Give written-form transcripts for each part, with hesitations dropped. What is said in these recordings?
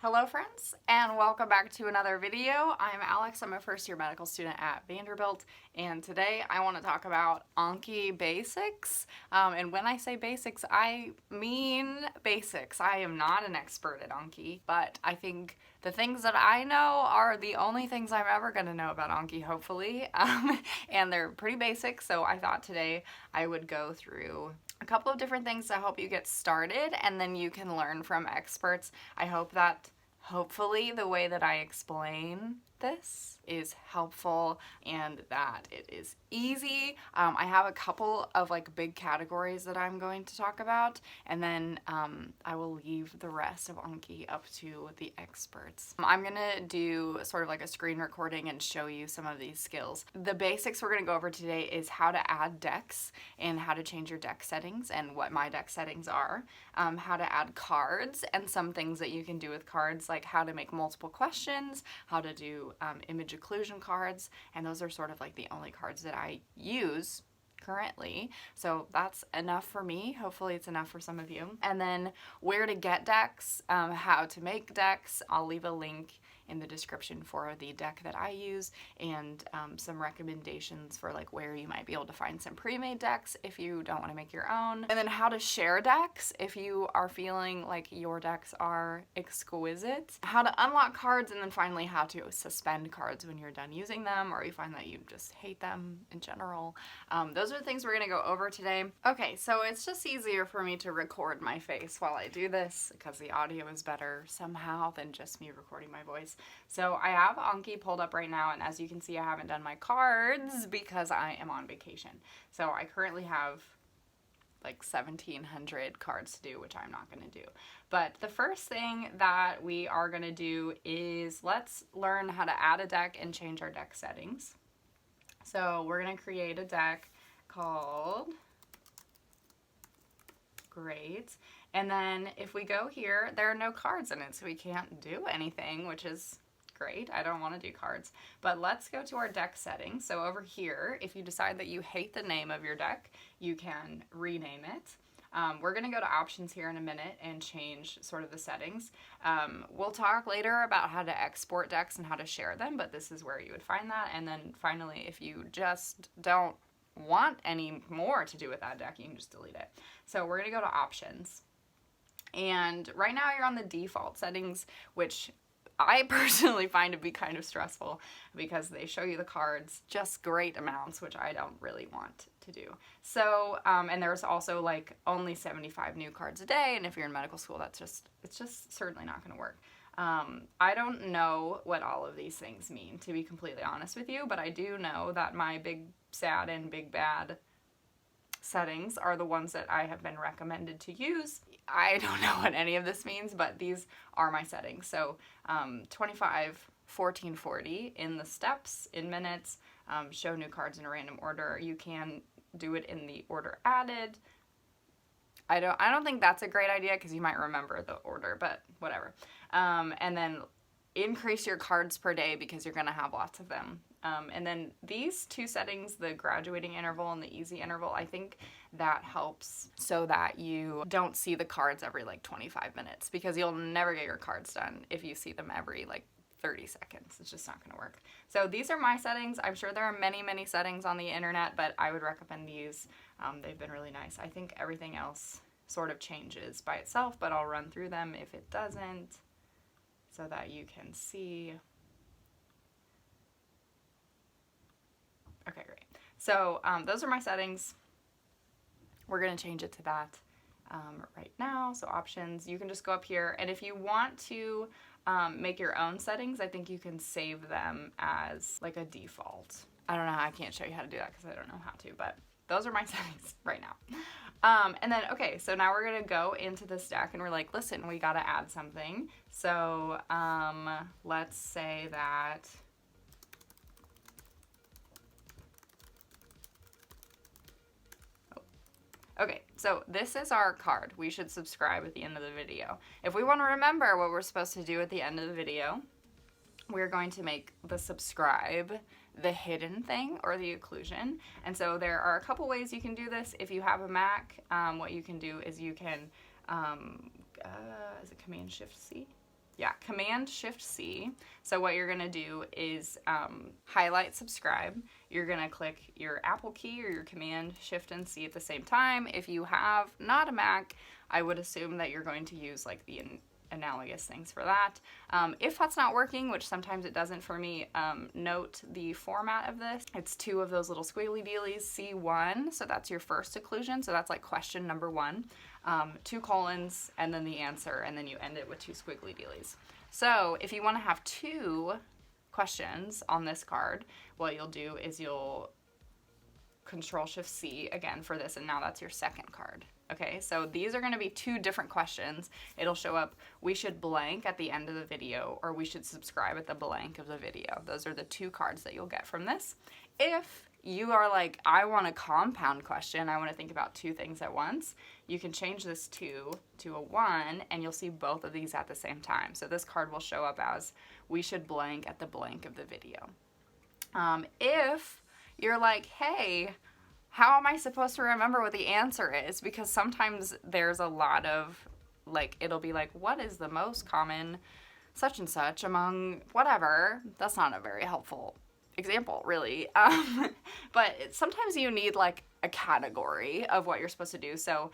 Hello friends, and welcome back to another video. I'm Alex, I'm a first year medical student at Vanderbilt, and today I want to talk about Anki basics. And when I say basics, I mean basics. I am not an expert at Anki, but I think the things that I know are the only things I'm ever going to know about Anki, hopefully. And they're pretty basic, so I thought today I would go through a couple of different things to help you get started, and then you can learn from experts. I hope that hopefully the way that I explain this is helpful and that it is easy. I have a couple of big categories that I'm going to talk about, and then I will leave the rest of Anki up to the experts. I'm gonna do sort of like a screen recording and show you some of these skills. The basics we're gonna go over today is how to add decks and how to change your deck settings and what my deck settings are, how to add cards and some things that you can do with cards, like how to make multiple questions, how to do image occlusion cards, and those are sort of like the only cards that I use currently. So that's enough for me. Hopefully it's enough for some of you. And then where to get decks, how to make decks. I'll leave a link in the description for the deck that I use, and some recommendations for where you might be able to find some pre-made decks if you don't want to make your own. And then how to share decks if you are feeling like your decks are exquisite. How to unlock cards, and then finally how to suspend cards when you're done using them or you find that you just hate them in general. Those are the things we're gonna go over today. Okay, so it's just easier for me to record my face while I do this because the audio is better somehow than just me recording my voice. So I have Anki pulled up right now, and as you can see, I haven't done my cards because I am on vacation. So I currently have 1,700 cards to do, which I'm not going to do. But the first thing that we are going to do is let's learn how to add a deck and change our deck settings. So we're going to create a deck called Great. And then if we go here, there are no cards in it, so we can't do anything, which is great. I don't want to do cards. But let's go to our deck settings. So over here, if you decide that you hate the name of your deck, you can rename it. We're going to go to options here in a minute and change sort of the settings. We'll talk later about how to export decks and how to share them, but this is where you would find that. And then finally, if you just don't want any more to do with that deck, you can just delete it. So we're going to go to options. And right now you're on the default settings, which I personally find to be kind of stressful because they show you the cards just great amounts, which I don't really want to do. So, and there's also only 75 new cards a day, and if you're in medical school, it's just certainly not going to work. I don't know what all of these things mean, to be completely honest with you, but I do know that my big sad and big bad settings are the ones that I have been recommended to use. I don't know what any of this means, but these are my settings. So 25, 14, 40 in the steps, in minutes, show new cards in a random order. You can do it in the order added. I don't think that's a great idea because you might remember the order, but whatever. And then increase your cards per day because you're going to have lots of them. And then these two settings, the graduating interval and the easy interval, I think that helps so that you don't see the cards every 25 minutes because you'll never get your cards done if you see them every 30 seconds. It's just not going to work. So these are my settings. I'm sure there are many, many settings on the internet, but I would recommend these. They've been really nice. I think everything else sort of changes by itself, but I'll run through them if it doesn't so that you can see. Okay, great. So those are my settings. We're going to change it to that right now. So options, you can just go up here, and if you want to make your own settings, I think you can save them as a default. I don't know, I can't show you how to do that because I don't know how to, but those are my settings right now. And then, okay, so now we're going to go into this deck and we're like, listen, we got to add something. So let's say that okay, so this is our card. We should subscribe at the end of the video. If we want to remember what we're supposed to do at the end of the video, we're going to make the subscribe the hidden thing or the occlusion. And so there are a couple ways you can do this. If you have a Mac, what you can do is you can, is it Command-Shift-C? Yeah, Command Shift C. So what you're gonna do is highlight subscribe. You're gonna click your Apple key or your Command Shift and C at the same time. If you have not a Mac, I would assume that you're going to use like the analogous things for that. If that's not working, which sometimes it doesn't for me, note the format of this. It's 2 of those little squiggly dealies, C1, so that's your first occlusion, so that's like question number 1, 2 colons, and then the answer, and then you end it with 2 squiggly dealies. So if you want to have 2 questions on this card, what you'll do is you'll Control Shift C again for this, and now that's your second card. Okay, so these are going to be 2 different questions. It'll show up, we should blank at the end of the video, or we should subscribe at the blank of the video. Those are the 2 cards that you'll get from this. If you are like, I want a compound question, I want to think about 2 things at once, you can change this 2 to a 1, and you'll see both of these at the same time. So this card will show up as, we should blank at the blank of the video. If you're like, hey, how am I supposed to remember what the answer is? Because sometimes there's a lot of, like, it'll be like, what is the most common such and such among whatever? That's not a very helpful example, really. But sometimes you need, like, a category of what you're supposed to do, so,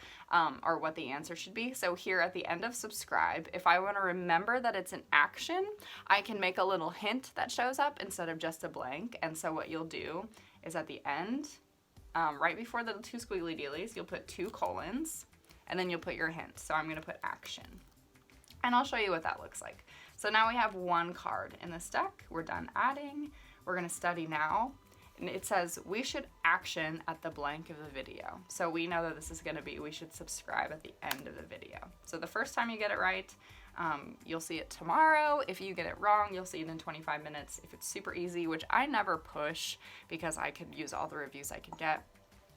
or what the answer should be. So here at the end of subscribe, if I want to remember that it's an action, I can make a little hint that shows up instead of just a blank. And so what you'll do is at the end, right before the 2 squiggly dealies, you'll put 2 colons, and then you'll put your hint. So I'm going to put action. And I'll show you what that looks like. So now we have 1 card in this deck. We're done adding. We're going to study now. And it says, we should action at the blank of the video. So we know that this is going to be, we should subscribe at the end of the video. So the first time you get it right, you'll see it tomorrow. If you get it wrong, you'll see it in 25 minutes. If it's super easy, which I never push because I could use all the reviews I can get,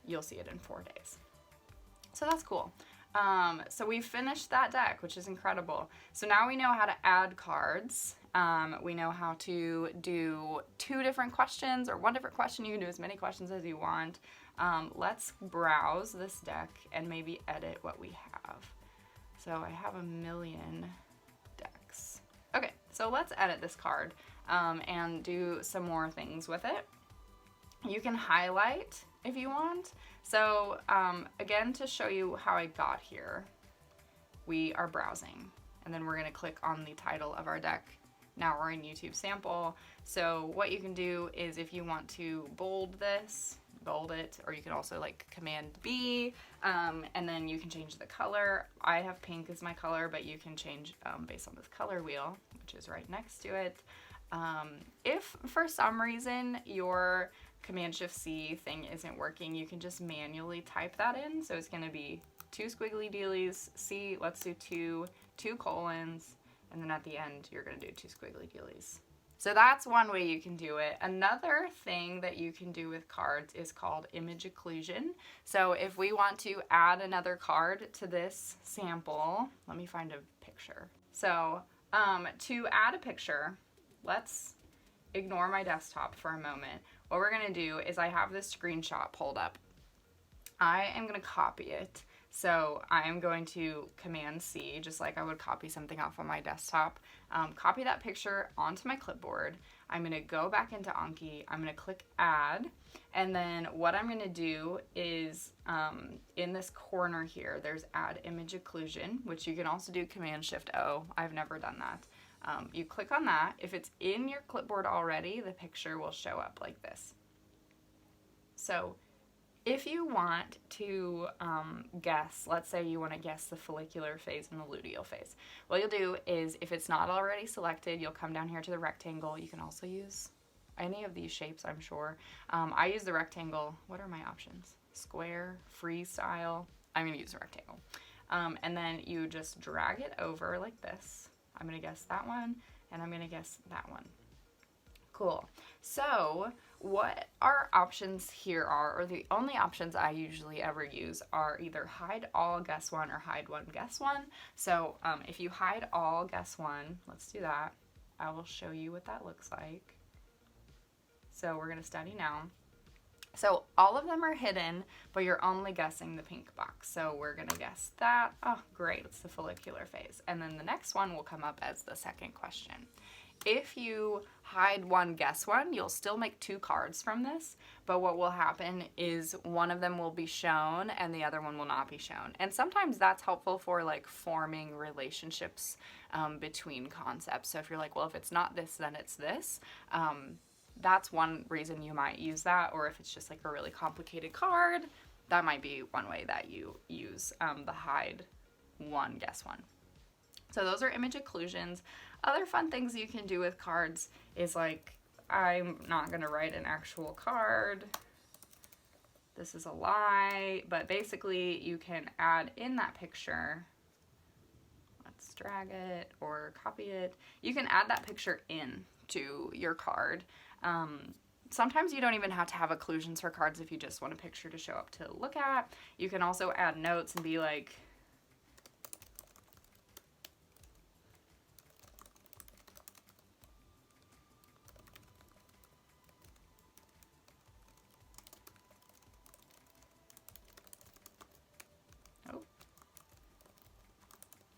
you'll see it in 4 days. So that's cool. So we finished that deck, which is incredible. So now we know how to add cards. We know how to do 2 different questions or 1 different question. You can do as many questions as you want. Let's browse this deck and maybe edit what we have. So I have a million decks. Okay, so let's edit this card and do some more things with it. You can highlight if you want. So again, to show you how I got here, we are browsing, and then we're going to click on the title of our deck. Now we're in YouTube sample. So what you can do is, if you want to bold this, bold it, or you can also like Command B, and then you can change the color. I have pink as my color, but you can change based on this color wheel, which is right next to it. If for some reason your Command Shift C thing isn't working, you can just manually type that in. So it's going to be 2 squiggly dealies, C, let's do 2 colons, and then at the end you're going to do 2 squiggly dealies. So that's one way you can do it. Another thing that you can do with cards is called image occlusion. So if we want to add another card to this sample, let me find a picture. So to add a picture, let's ignore my desktop for a moment. What we're going to do is, I have this screenshot pulled up. I am going to copy it. So I am going to Command C, just like I would copy something off on my desktop. Copy that picture onto my clipboard. I'm going to go back into Anki. I'm going to click Add. And then what I'm going to do is, in this corner here, there's Add Image Occlusion, which you can also do Command Shift O. I've never done that. You click on that. If it's in your clipboard already, the picture will show up like this. So if you want to guess, let's say you want to guess the follicular phase and the luteal phase, what you'll do is, if it's not already selected, you'll come down here to the rectangle. You can also use any of these shapes, I'm sure. I use the rectangle. What are my options? Square, freestyle. I'm going to use the rectangle. And then you just drag it over like this. I'm going to guess that one, and I'm going to guess that one. Cool. So what our options here are, or the only options I usually ever use, are either hide all, guess one, or hide one, guess one. So if you hide all, guess one, let's do that. I will show you what that looks like. So we're going to study now. So all of them are hidden, but you're only guessing the pink box. So we're gonna guess that. Oh, great, it's the follicular phase. And then the next one will come up as the second question. If you hide one, guess one, you'll still make 2 cards from this, but what will happen is one of them will be shown and the other one will not be shown. And sometimes that's helpful for like forming relationships between concepts. So if you're like, well, if it's not this, then it's this. That's one reason you might use that, or if it's just like a really complicated card, that might be one way that you use the hide one, guess one. So those are image occlusions. Other fun things you can do with cards is like, I'm not gonna write an actual card. This is a lie, but basically you can add in that picture. Let's drag it or copy it. You can add that picture in to your card. Sometimes you don't even have to have occlusions for cards if you just want a picture to show up to look at. You can also add notes and be like,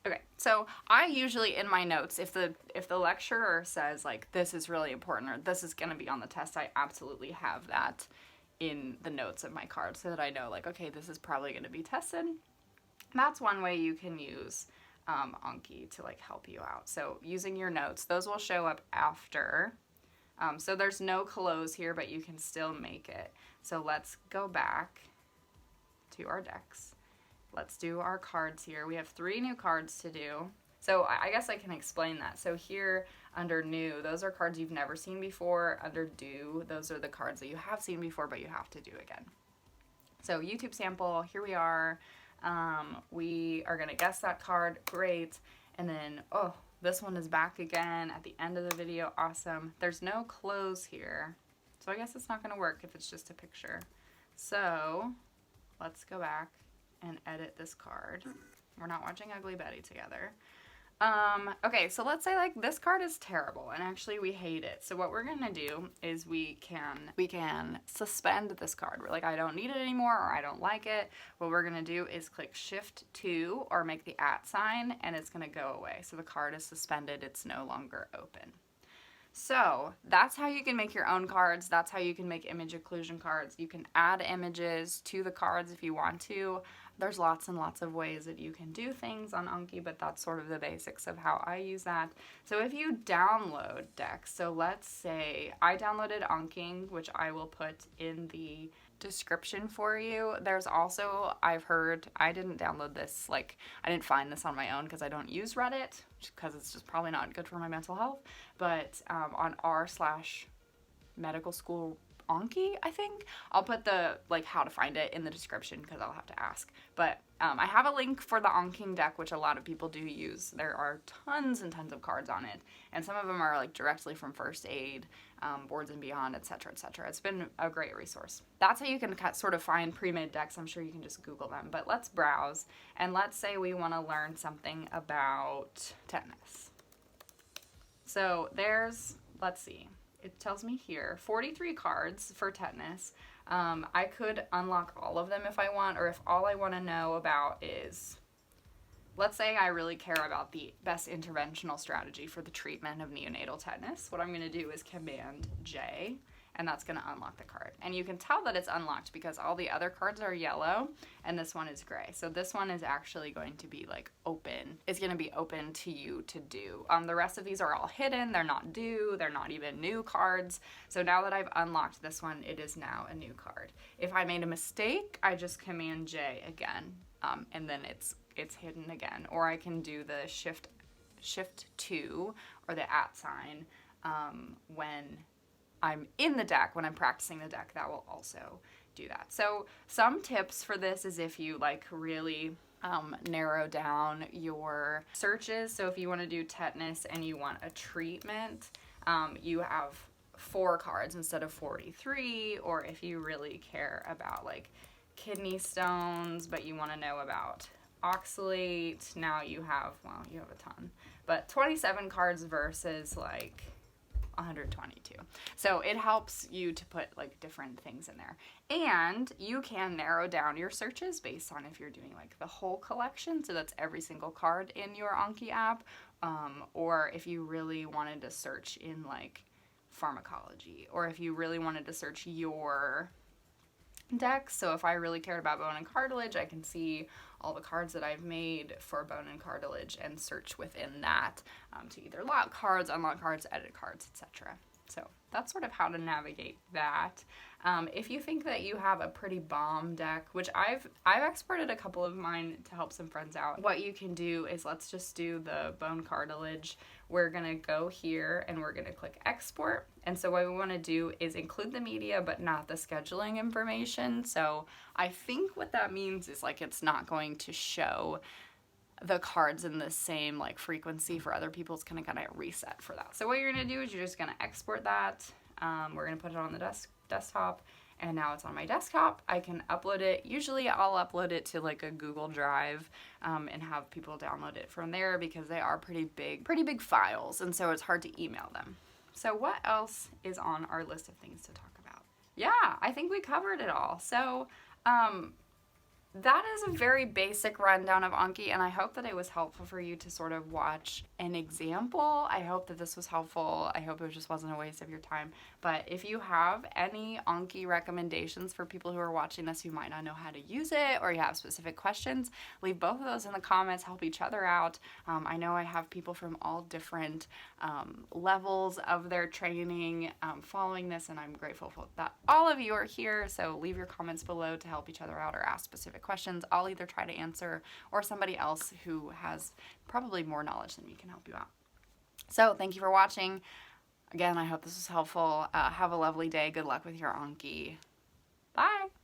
okay, so I usually in my notes, if the lecturer says like this is really important or this is going to be on the test, I absolutely have that in the notes of my card so that I know like, okay, this is probably going to be tested. That's one way you can use Anki to like help you out. So using your notes, those will show up after. So there's no close here, but you can still make it. So let's go back to our decks. Let's do our cards here. We have 3 new cards to do. So I guess I can explain that. So here under new, those are cards you've never seen before. Under do, those are the cards that you have seen before, but you have to do again. So YouTube sample, here we are. We are gonna guess that card, great. And then, oh, this one is back again at the end of the video, awesome. There's no close here. So I guess it's not gonna work if it's just a picture. So let's go back and edit this card. We're not watching Ugly Betty together. Okay, so let's say like this card is terrible and actually we hate it. So what we're gonna do is we can suspend this card. We're like, I don't need it anymore or I don't like it. What we're gonna do is click Shift 2 or make the @ sign and it's gonna go away. So the card is suspended, it's no longer open. So that's how you can make your own cards. That's how you can make image occlusion cards. You can add images to the cards if you want to. There's lots and lots of ways that you can do things on Anki, but that's sort of the basics of how I use that. So if you download decks, so let's say I downloaded Anki, which I will put in the description for you. There's also, I've heard, I didn't download this, like I didn't find this on my own because I don't use Reddit, because it's just probably not good for my mental health, but on r/medicalschoolanki, I think. I'll put the like how to find it in the description because I'll have to ask. But I have a link for the Anki deck, which a lot of people do use. There are tons and tons of cards on it, and some of them are like directly from First Aid, Boards and Beyond, etc., etc. It's been a great resource. That's how you can sort of find pre-made decks. I'm sure you can just Google them. But let's browse, and let's say we want to learn something about tetanus. So there's, let's see. It tells me here 43 cards for tetanus. I could unlock all of them if I want, or if all I want to know about is, let's say I really care about the best interventional strategy for the treatment of neonatal tetanus. What I'm going to do is Command J, and that's going to unlock the card. And you can tell that it's unlocked because all the other cards are yellow and this one is gray. So this one is actually going to be like open. It's going to be open to you to do. The rest of these are all hidden. They're not due. They're not even new cards. So now that I've unlocked this one, it is now a new card. If I made a mistake, I just Command J again, and then it's hidden again. Or I can do the Shift 2 or the @ sign when I'm in the deck, when I'm practicing the deck, that will also do that. So some tips for this is if you like really narrow down your searches. So if you want to do tetanus and you want a treatment, you have 4 cards instead of 43. Or if you really care about like kidney stones, but you want to know about oxalate, now you have, well, you have a ton, but 27 cards versus like 122. So it helps you to put like different things in there. And you can narrow down your searches based on if you're doing like the whole collection, so that's every single card in your Anki app, or if you really wanted to search in like pharmacology, or if you really wanted to search your deck. So if I really cared about bone and cartilage, I can see all the cards that I've made for bone and cartilage and search within that to either lock cards, unlock cards, edit cards, etc. So that's sort of how to navigate that. If you think that you have a pretty bomb deck, which I've exported a couple of mine to help some friends out, what you can do is, let's just do the bone cartilage. We're gonna go here and we're gonna click export. And so what we wanna do is include the media but not the scheduling information. So I think what that means is like it's not going to show the cards in the same like frequency for other people. It's gonna kind of reset for that. So what you're gonna do is you're just gonna export that. We're gonna put it on the desktop, and now it's on my desktop. I can upload it. Usually I'll upload it to like a Google Drive and have people download it from there, because they are pretty big files, and so it's hard to email them. So what else is on our list of things to talk about? Yeah, I think we covered it all. So that is a very basic rundown of Anki, and I hope that it was helpful for you to sort of watch an example. I hope that this was helpful. I hope it just wasn't a waste of your time. But if you have any Anki recommendations for people who are watching this who might not know how to use it, or you have specific questions, leave both of those in the comments. Help each other out. I know I have people from all different levels of their training following this, and I'm grateful that all of you are here. So leave your comments below to help each other out or ask specific questions. I'll either try to answer, or somebody else who has probably more knowledge than me can help you out. So thank you for watching. Again, I hope this was helpful. Have a lovely day. Good luck with your Anki. Bye.